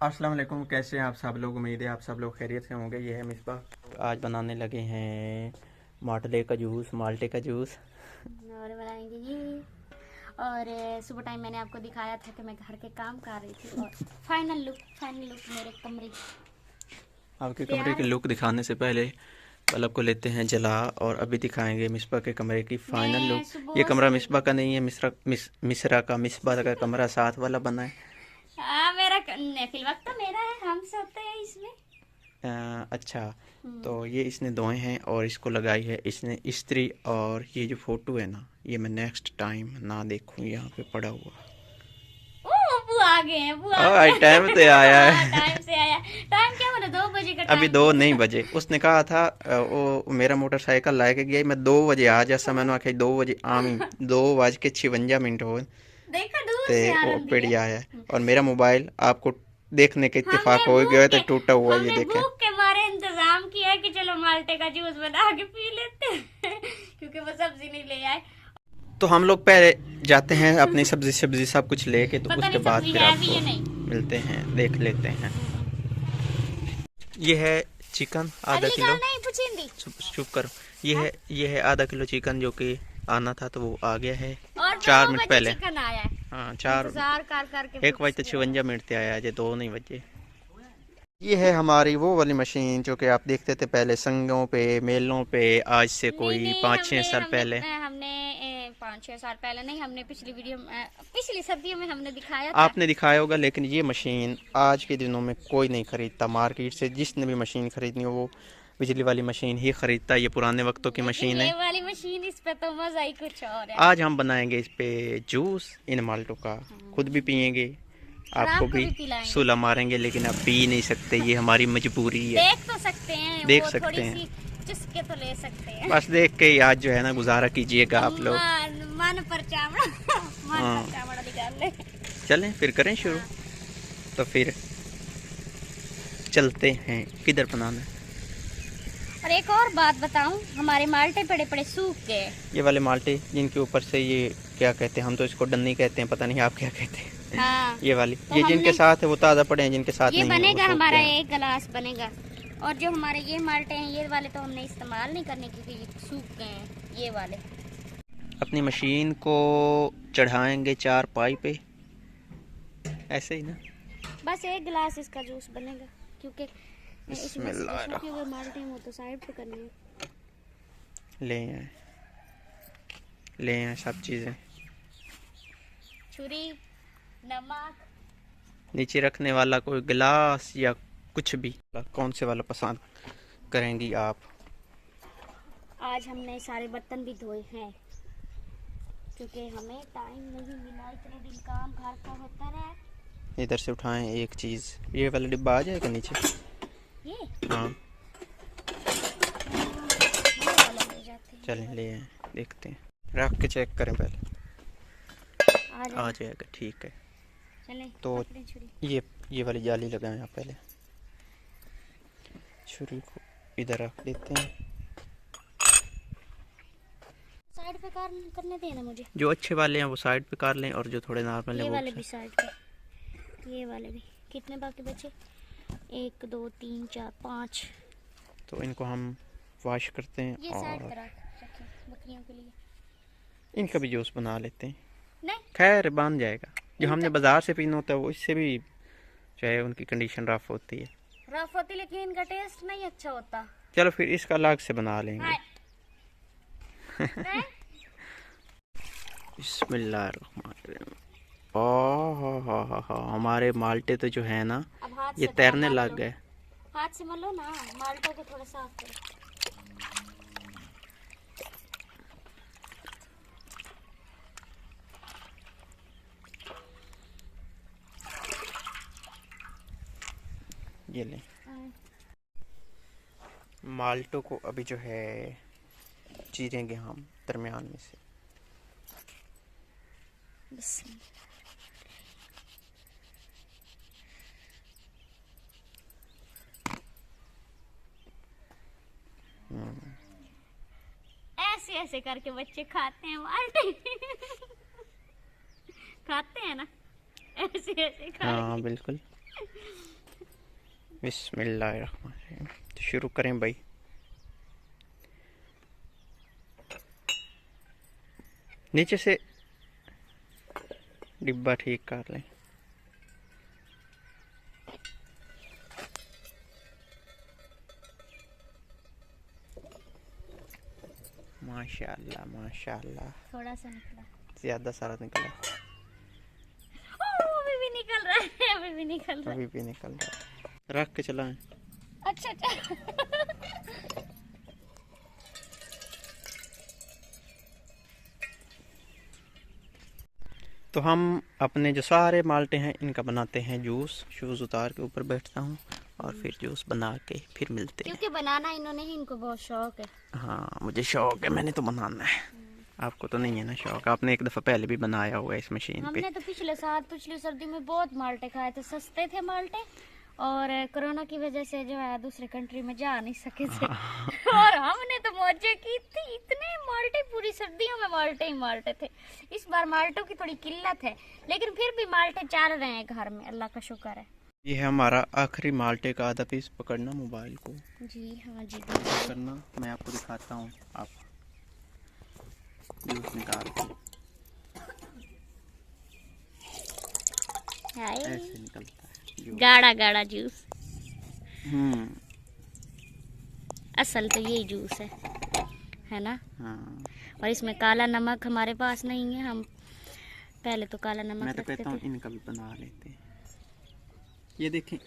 अस्सलाम वालेकुम। कैसे हैं आप सब लोग? उम्मीद है आप सब लोग खैरियत से होंगे। ये है मिसबा। आज बनाने लगे हैं माल्टे का जूस। और बनाएंगे ये। और सुबह टाइम मैंने आपको दिखाया था कि मैं घर के काम कर रही थी और फाइनल लुक मेरे कमरे आपके कमरे तैयार की है। लुक दिखाने से पहले बल्ब को लेते हैं जला और अभी दिखाएंगे मिसबा के कमरे की फाइनल मैं लुक। ये सुबह कमरा से मिसबा का नहीं है, मिसरा का, मिसबा का कमरा साथ वाला बना है। हाँ मेरा फिल वक्त तो मेरा है, हम सोते हैं इसमें। अच्छा, तो हम्म। ये इसने धोए हैं और इसको लगाई है इसने इस्त्री। और ये जो फोटो है ना, ये मैं नेक्स्ट टाइम ना देखूं यहाँ पे पड़ा हुआ। ओ बुआ आ गए हैं, बुआ आ आज गए। टाइम से आया हाँ है। टाइम से आया। टाइम क्या बोला, 2 बजे का अभी टाइम दो दिया नहीं था। बजे उसने कहा था। वो मेरा मोटरसाइकिल ला के गया, मैं 2 बजे आ जा। मैंने आखिर 2 बजे आमी 2:56 हो देखा दूर ते से वो आनंद दिया। पिड़िया है। और मेरा मोबाइल आपको देखने के हमने इत्तेफाक हो भूख गया के तो टूटा हुआ, ये हमने देखें। भूख के मारे इंतजाम किया कि चलो माल्टे का जूस बना के पी लेते हैं। क्योंकि वो सब्जी नहीं ले आए। तो हम लोग पहले जाते हैं अपनी सब्जी सब्जी सब कुछ लेके, तो पता उसके नहीं बाद सब्जी फिर है भी आपको या नहीं। मिलते हैं, देख लेते हैं। ये है चिकन आधा अगली किलो। गाल नहीं पूछेंगी। चुप करो। ये है आधा किलो चिकन, जो कि आना था तो वो आ गया है और 4 मिनट 2 बजे पहले। चिकन आया है। हाँ, चार। इंतजार कर करके 1:56 पे आया है, 2 नहीं बजे। ये है हमारी वो वाली मशीन जो कि आप देखते थे पहले संगों पे, मेलों पे, आज से नहीं कोई नहीं, 5-6 साल पहले। हमने 5-6 साल पहले नहीं, हमने पिछली वीडियो पिछली सर्दियों में हमने दिखाया था। आपने दिखाया होगा, लेकिन ये मशीन आज के दिनों में कोई नहीं खरीदता मार्केट से। जिसने भी मशीन खरीदनी हो वो बिजली वाली मशीन ही खरीदता है। ये पुराने वक्तों की लेकिन मशीन ये है। वाली मशीन, इस पे तो मजा ही कुछ और है। आज हम बनाएंगे इस पे जूस इन माल्टों का, खुद भी पियेंगे, और आपको आपको भी भी पिलाएंगे। सुला मारेंगे। लेकिन आप पी नहीं सकते, ये हमारी मजबूरी है। देख तो सकते हैं, देख वो सकते थोड़ी हैं, सी चुस्के तो ले सकते हैं। बस देख के ही आज जो है ना गुजारा कीजिएगा आप लोग। मन पर चावड़ा। मन हाँ, पर चावड़ा निकाल ले। चलें फिर करें शुरू। हाँ। तो फिर चलते हैं, किधर बनाना है। और एक और बात बताऊं, हमारे माल्टे पड़े पड़े सूख गए। ये वाले माल्टे जिनके ऊपर से ये क्या कहते हैं, हम तो इसको डन्नी कहते हैं, पता नहीं आप क्या कहते हैं। हाँ। ये वाली, तो ये जिनके हमने साथ है वो ताज़ा पड़े हैं, जिनके साथ ये नहीं है वो बनेगा, सूख हमारा गए हैं। एक गिलास बनेगा। और जो हमारे ये माल्टे हैं, ये वाले तो हमने इस्तेमाल नहीं करने क्योंकि ये सूख गए हैं, ये वाले। अपनी मशीन को चढ़ाएंगे 4 पाई पे, ऐसे ही ना। बस एक गिलास इसका जूस बनेगा क्योंकि इसमें से बिस्मिल्लाह। सूखे हुए माल्टे हैं, वो तो साइड पे करने हैं। ले आए सब चीज़ें। छुरी, नमक। नीचे रखने वाला कोई गिलास या कुछ भी, कौन से वाला पसंद करेंगी आप? आज हमने सारे बर्तन भी धोए हैं क्योंकि हमें टाइम नहीं मिला, इतने दिन काम घर का होता रहा। इधर से उठाएं एक चीज़, ये वाला डिब्बा आ जाएगा नीचे। ये हाँ, वाला ले जाते हैं। चलें ले आए, देखते हैं, रख के चेक करें पहले। आ जाएगा, ठीक है। चलें तो पकड़ें छुरी। ये वाली जाली लगाएं आप पहले। छुरी को इधर रख देते हैं। साइड पे करने देना मुझे। जो अच्छे वाले हैं वो साइड पे कर लें, और जो थोड़े नॉर्मल ये हैं वो वाले भी साइड पे, ये वाले भी। कितने बाकी बचे? 1 2 3 4 5। तो इनको हम वॉश करते हैं ये साइड और पे रखें बकरियों के लिए। इनका भी जूस बना लेते हैं। नहीं, खैर बन जाएगा। जो हमने इनका बाज़ार से पीना होता है वो इससे भी जो है उनकी कंडीशन रफ होती है। रफ होती, लेकिन इनका टेस्ट नहीं अच्छा होता। चलो फिर इसका अलग से बना लेंगे। नहीं? बिस्मिल्लाहिर्रहमानिर्रहीम। ओह, हमारे माल्टे तो जो है ना अब हाथ ये से तैरने मल लग लो। गए। हाथ से मल लो ना, माल्टों को थोड़ा साफ करो। ये लें। माल्टों को अभी जो है चीरेंगे हम दरमियान में से। ऐसे ऐसे करके बच्चे खाते हैं माल्टे। खाते हैं ना, ऐसे ऐसे खा हाँ बिल्कुल। बिस्मिल्लाहिर्रहमानिर्रहीम। तो शुरू करें भाई। नीचे से डिब्बा ठीक कर लें। माशाल्लाह माशाल्लाह, थोड़ा सा निकला, ज्यादा सारा निकला। अभी भी निकल रहा है, अभी भी निकल रहा है। अभी भी निकल रहा है। रख के चलाएं। अच्छा अच्छा। तो हम अपने जो सारे माल्टे हैं इनका बनाते हैं जूस। शूज़ उतार के ऊपर बैठता हूँ और फिर जूस बना के फिर मिलते हैं। क्योंकि बनाना इन्होंने ही, इनको बहुत शौक है। हाँ मुझे शौक है, मैंने तो बनाना है। आपको तो नहीं है ना शौक? आपने एक दफ़ा पहले भी बनाया हुआ है इस मशीन पे। हमने तो पिछले साल, पिछली सर्दी में बहुत माल्टे खाए थे, सस्ते थे माल्टे, और कोरोना की वजह से जो है दूसरे कंट्री में जा नहीं सके थे। और हमने तो मौजे की थी, इतने माल्टे, पूरी सर्दियों में माल्टे ही माल्टे थे। इस बार माल्टों की थोड़ी किल्लत है, लेकिन फिर भी माल्टे चल रहे हैं घर में, अल्लाह का शुक्र है। ये है हमारा आखिरी माल्टे का आधा पीस। पकड़ना मोबाइल को। जी हाँ जी, करना, मैं आपको दिखाता हूँ। आप जूस निकाल के ऐसे निकलता है जूस। गाढ़ा गाढ़ा जूस। असल तो यही जूस है ना। हाँ। और इसमें काला नमक हमारे पास नहीं है, हम पहले तो काला नमक मैं तो रखते कहता हूँ थे। इनका भी बना लेते हैं। ये देखें,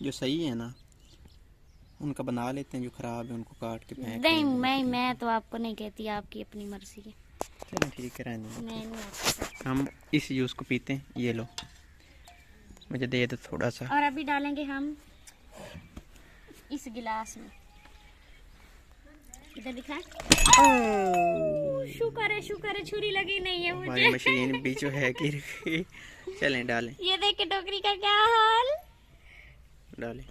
जो सही है ना उनका बना लेते हैं, जो खराब है उनको काट के फेंक नहीं, देंगे। मैं तो आपको नहीं कहती, आपकी अपनी मर्जी है। चलो ठीक है, रहने दो। मैं नहीं आपको। हम इस जूस को पीते हैं। ये लो, मुझे दे दो थोड़ा सा। और अभी डालेंगे हम इस गिलास में। इधर दिखाएं। शुक्र है छुरी लगी नहीं है मुझे। हमारी मशीन भी जो है गिर गई। चलें डालें। ये देख के टोकरी का क्या हाल। डालें।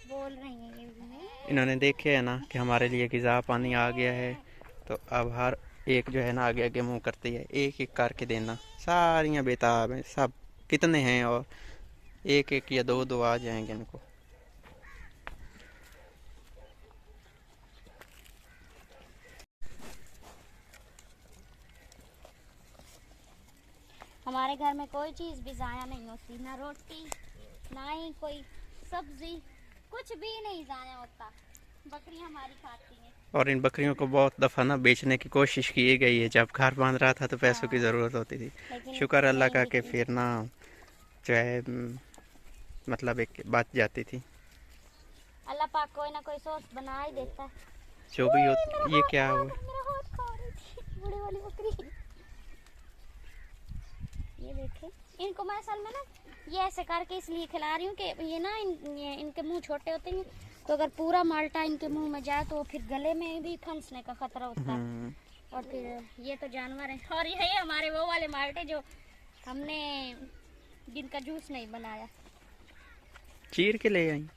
बोल रही है ये इन्होंने देखे है ना कि हमारे लिए ग़िज़ा पानी आ गया है, तो अब हर एक जो है ना आगे आगे मुँह करती है। एक एक करके देना। सारियाँ बेताब हैं, सब कितने हैं, और एक एक या दो दो आ जाएंगे इनको। हमारे घर में कोई चीज़ भी ज़ाया नहीं होती, ना रोटी, ना ही कोई सब्जी, कुछ भी नहीं ज़ाया होता। बकरी हमारी खाती है। और इन बकरियों को बहुत दफ़ा ना बेचने की कोशिश की गई है। जब घर बांध रहा था तो पैसों की ज़रूरत होती थी। शुक्र अल्लाह का कि फिर ना जो है मतलब एक बच जाती थी। अल्लाह पाक कोई ना कोई सोर्स बना ही देता है। जो भी हो। ये क्या हुआ? मेरा हाथ खा रही थी बड़ी वाली बकरी। ये देखे, इनको मैं असल में ना ये ऐसे करके इसलिए खिला रही हूँ कि ये ना इनके मुंह छोटे होते हैं, तो अगर पूरा माल्टा इनके मुंह में जाए तो फिर गले में भी फंसने का खतरा होता है। और फिर ये तो जानवर है। और ये हमारे वो वाले माल्टे जो हमने जिनका जूस नहीं बनाया, चीर के ले आई।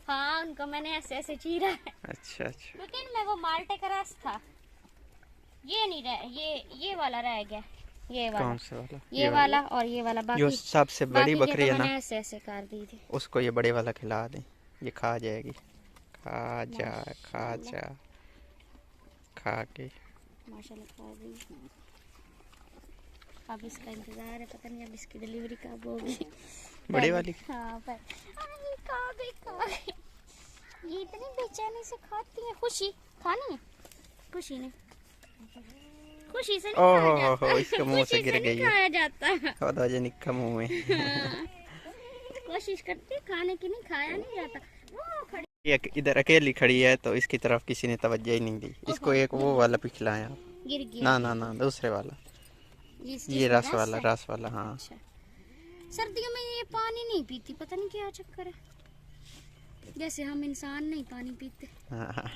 हाँ उनको मैंने ऐसे ऐसे चीरा है। अच्छा अच्छा। लेकिन मैं वो माल्टे का रस था, ये नहीं रह, ये वाला रह गया। ये वाला, कौन सा वाला? ये वाला और ये वाला। बाकी जो सबसे बड़ी बकरी है ना, ऐसे ऐसे कर दी थी। उसको ये बड़े वाला खिला दें, ये खा जाएगी। खा जा खा जा, खा के माशाल्लाह खा गई। अब इसका इंतजार है, पता नहीं अब इसकी डिलीवरी कब होगी। बड़े वाली। हाँ पर खा गई। ये इतनी बेचैनी से खाती है। खुशी खानी है, खुशी ने, खुशी से नहीं खाया जाता। ओहो, इसके मुंह से गिर गई है। खाया जाता और वजह निक्का मुंह में। कोशिश करती है खाने की, नहीं खाया नहीं जाता। वो खड़ी ये इधर अकेली खड़ी है तो इसकी तरफ किसी ने तवज्जो ही नहीं दी। इसको एक वो वाला भी खिलाया। गिर गया। ना ना ना, दूसरे वाला, ये रस वाला, रस वाला। हाँ। अच्छा। सर्दियों में ये पानी नहीं पीती, पता नहीं क्या चक्कर है, जैसे हम इंसान नहीं पानी पीते। हाँ।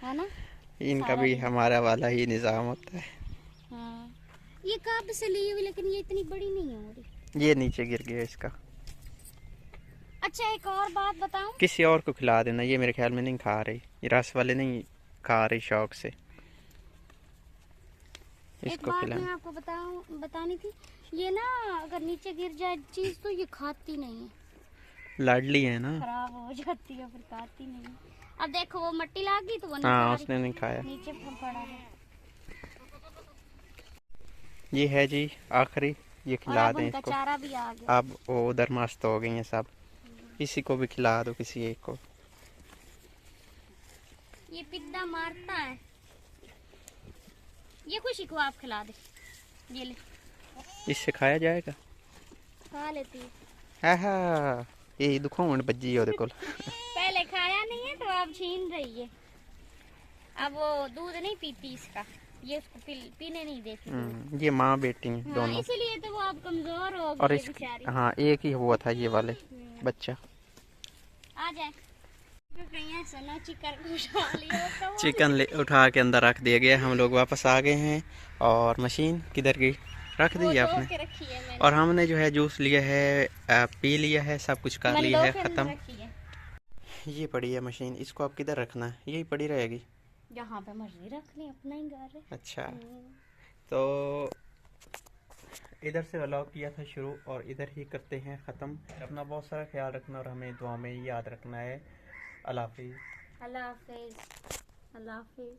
है ना। इनका भी हमारा वाला ही निज़ाम होता है। हाँ। ये कब से ली हुई, लेकिन ये इतनी बड़ी नहीं हो रही। ये नीचे गिर गया इसका। अच्छा एक और बात बताऊं, किसी और को खिला देना, ये मेरे ख्याल में नहीं खा रही, ये रस वाले नहीं खा रही शौक से, एक इसको बात खिलाना। मैं आपको बतानी थी, ये ना अगर नीचे गिर जाए चीज तो ये खाती नहीं है, लाडली है ना। खराब हो जाती है, फिर खाती नहीं है। अब देखो वो मट्टी लाग गई तो वो नहीं हाँ खा उसने नहीं खाया। रही, नीचे पड़ा है। ये है जी आखिरी, ये और खिला अब दें उनका इसको। चारा भी आ गया। अब वो उधर मस्त हो गई हैं सब, इसी को भी खिला दो, किसी एक को। ये पिद्दा मारता है, ये खुशी को आप खिला दे, ये ले इससे खाया जाएगा। खा लेती है। आहा ये दुखान बज्जी ओदे कोल। पहले खाया नहीं है तो आप छीन रही है। अब वो दूध नहीं पीती इसका, ये उसको पीने नहीं देती। ये माँ बेटी हैं हाँ, दोनों। इसीलिए तो वो आप कमजोर हो और गई इस बेचारी। हाँ एक ही हुआ था ये वाले बच्चा। आ जाए चिकन उठा लिया तो चिकन ले उठा के अंदर रख दिया गया, हम लोग वापस आ गए हैं। और मशीन किधर गई, रख दी वो है धो आपने। के रखी है मैंने। और हमने जो है जूस लिया है, पी लिया है, सब कुछ कर लिया है, के अंदर ख़त्म। रखी है। ये पड़ी है मशीन, इसको आप किधर रखना है, यही पड़ी रहेगी। जहाँ पे मर्जी रख ली, अपना ही घर है। अच्छा तो इधर से व्लॉग किया था शुरू और इधर ही करते हैं ख़त्म। अपना बहुत सारा ख्याल रखना और हमें दुआ में याद रखना है। अल्लाह हाफिज़। अल्लाह हाफिज। अल्लाह हाफिज।